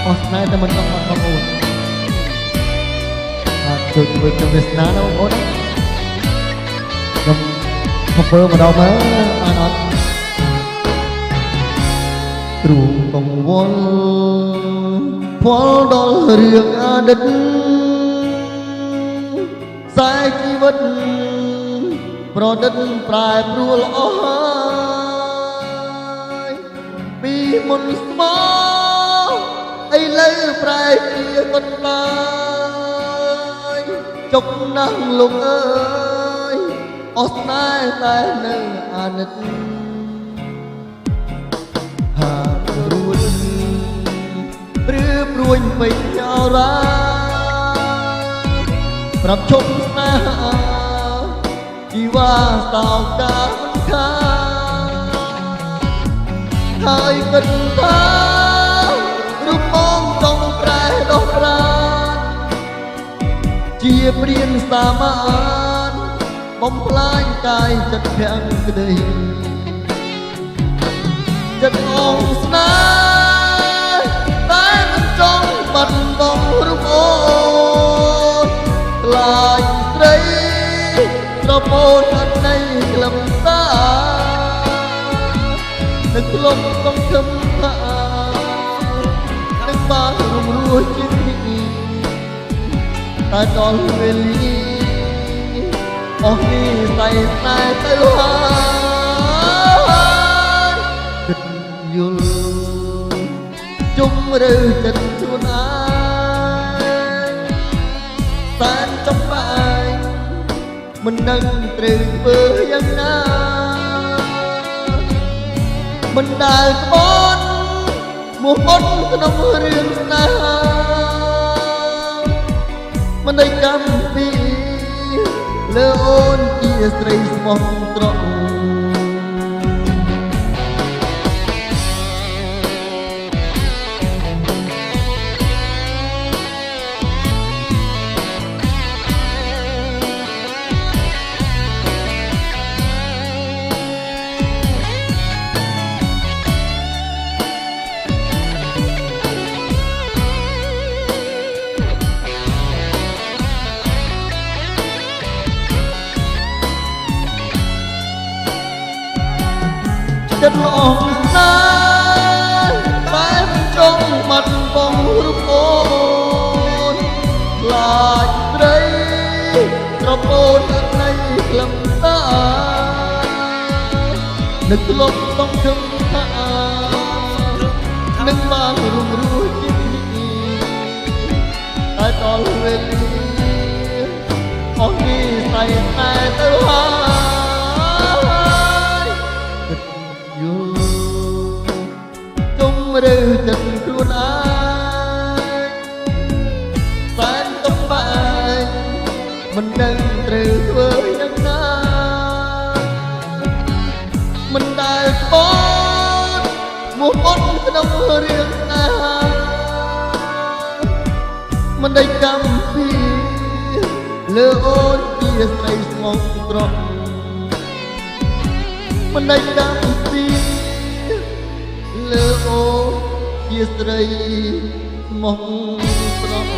អស់ស្នេហ៍តែមិនចង់បាត់បងប្អូនបាទជួយធ្វើខ្ញុំវាសនាណាបងប្អូនខ្ញុំមកធ្វើម្ដងមើលអត់ទ្រូងកងវល់ផលដល់រឿងអតីតខ្សែជីវិតប្រឌិតប្រែប្រួលអស់ហើយពីមុនស្មោឥឡូវប្រែជាកន្លាយចុកណាស់លោកអើយអស់ស្នេហ៍តែនៅអាណិតហារួចព្រឺព្រួយពេញចោរាប្រាប់ជុំស្នេហាជីវ៉ាសោកកាមិនខាហើយគិតថារូបបងចង់ប្រែដោះប្រាណជាព្រានសាមានបំផ្លាញកាយចិត្តភាំងក្តីចិត្តអងស្នេហ៍តែមិនចង់បាត់បង់រូបអូនខ្លាចស្រីប្រពន្ធអត់នៃក្លឹមសានឹកលំសង្ឃឹមថានឹងបានរំរួចជាទីតែដល់វេលាអស់នេះតែតែទៅហើយគិតយល់ជុំរើចិត្តខ្លួនឯងតែចំបែងមិនដឹងត្រូវធ្វើយ៉ាងណាមិនដែលក្បត់មួបត់ក្នុងរឿងស្នេហាមិនได้កម្មពីលើអូនជាស្រីស្មោះត្រង់ចិត្តល្អណាស់តែមិនចង់បាត់បង់រូបអូនខ្លាចស្រីប្រពន្ធអត់នៃក្លឹមតានឹកលំសង្ឃឹមថានឹងបានរំរួចជាទីតែដល់វេលាអស់នេះតែទៅហើយយល់ជុំរើចិត្តខ្លួនឯងសែនទំបែងមិនដឹងត្រូវធ្វើយ៉ាងណាមិនដែលបត់មកបត់ក្នុងរឿងស្នេហាមិនได้កម្មពីលើអូនជាស្រីស្មោះត្រង់មិនได้កម្មពីលើអូនជាស្រីស្មោះត្រង់